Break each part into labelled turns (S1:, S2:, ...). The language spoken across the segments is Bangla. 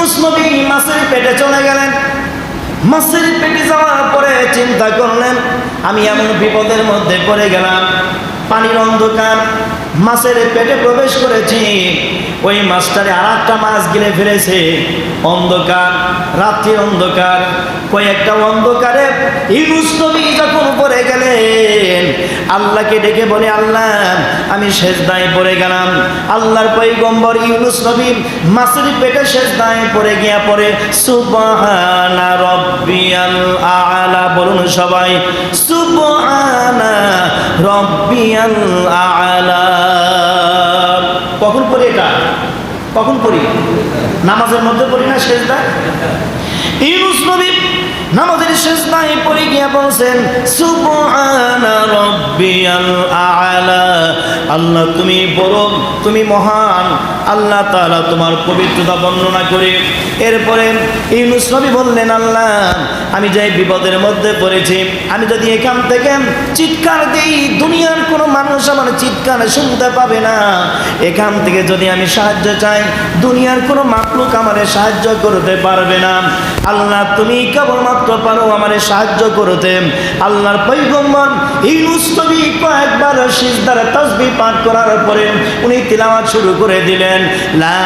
S1: ইউনূস নবী মাছের পেটে চলে গেলেন। মাছের পেটে যাওয়ার পরে চিন্তা করলেন, আমি এমন বিপদের মধ্যে পড়ে গেলাম, পানির অন্ধকার, মাছের পেটে প্রবেশ করেছি, ওই মাছটারে আর একটা মাছ গিলে ফেলেছে, অন্ধকার, রাত্রির অন্ধকার, কয়েকটা অন্ধকারে ইউনূস নবী যখন পড়ে গেলেন, আল্লাহকে ডেকে বলে, আল্লাহ আমি সেজদায় পড়ে গেলাম। আল্লাহর পয়গম্বর ইউনূস নবী মাছের পেটে সেজদায় পড়ে গিয়া পড়ে সুবহানা রাব্বিয়াল আ'লা, বলুন সবাই সুবহানা রাব্বিয়াল আ'লা। কখন পড়ি এটা? কখন পড়ি? নামাজের মধ্যে পড়ি না সেজদা? ইউনূস নবী নামাজের সেজদায় পড়ে গিয়া বলছেন সুবহানা রাব্বিয়াল আ'লা, আল্লাহ তুমি বড়, তুমি মহান, আল্লাহ তাআলা তোমার পবিত্রতা বর্ণনা করে এরপরে ইউনূস নবী বললেন, আল্লাহ আমি যে বিপদের মধ্যে পড়েছি, আমি যদি এখান থেকে চিৎকার দেই দুনিয়ার কোনো মানুষ আমার চিৎকার শুনতে পাবে না, এখান থেকে যদি আমি সাহায্য চাই দুনিয়ার কোনো মাখলুক আমারে সাহায্য করতে পারবে না, আল্লাহ তুমি কেবলমাত্র পারো আমারে সাহায্য করতে। আল্লাহর পয়গম্বর ইউনূস নবী কয়েকবার সিজদার তাসবিহ পাঠ করার পরে উনি তিলাওয়াত শুরু করে দিলেন, লা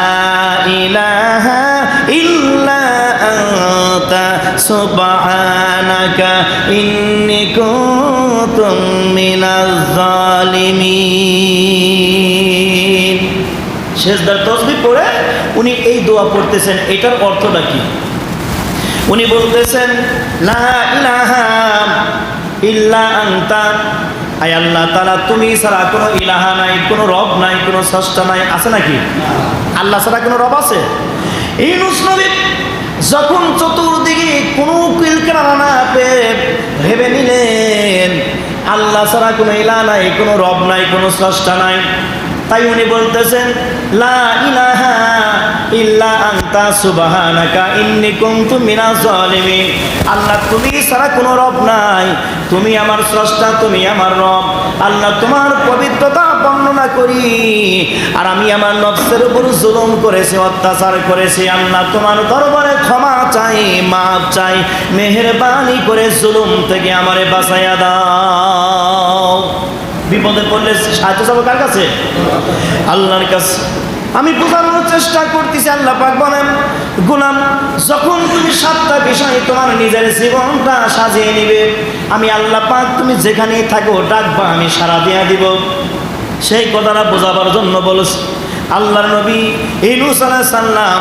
S1: ইলাহা ইল্লা আনতা সুবহানাকা ইন্নী কুনতু মিনাজ জালিমিন। সিজদার তাসবিহ পড়ে উনি এই দোয়া পড়তেছেন। এটার অর্থটা কি? উনি বলতেছেন, লা ইলাহা ইল্লা আনতা, আয় আল্লাহ তাআলা তুমি ছাড়া কোনো ইলাহা নাই, কোনো রব নাই, কোনো স্রষ্টা নাই, আছে নাকি? আল্লাহ ছাড়া কোনো রব আছে? ইউনূস নবী যখন চতুর্দিকে কোনো কিলকিনারা না পেয়ে ভেবে নিলেন আল্লাহ ছাড়া কোনো ইলাহা নাই, কোনো রব নাই, কোনো স্রষ্টা নাই, তাই উনি বলতেছেন, লা ইলাহা ইল্লা আনতা সুবহানাকা ইন্নী কুনতু মিনাজ জালিমিন। আল্লাহ তুমি ছাড়া কোনো রব নাই, তুমি আমার স্রষ্টা, তুমি আমার রব, আল্লাহ তোমার পবিত্রতা বর্ণনা করি, আর আমি আমার নফসের উপর জুলুম করেছি, অত্যাচার করেছি, আল্লাহ তোমার দরবারে ক্ষমা চাই, মাফ চাই, মেহেরবানি করে জুলুম থেকে আমারে বাঁচাইয়া দাও। বিপদে পড়লে সাহায্য চাবো কার কাছে? আল্লাহর কাছে। আমি বোঝানোর চেষ্টা করতেছি, আল্লাহ পাক বলেন, গোলাম যখন তুমি 7টা বিষয় তোমার নিজের জীবনটা সাজিয়ে নিবে, আমি আল্লাহ পাক তুমি যেখানেই থাকো ডাকবা, আমি সাড়া দিয়া দিব। সেই কথাটা বোঝাবার জন্য বলছি আল্লাহর নবী ইউনূস আলাইহিস সালাম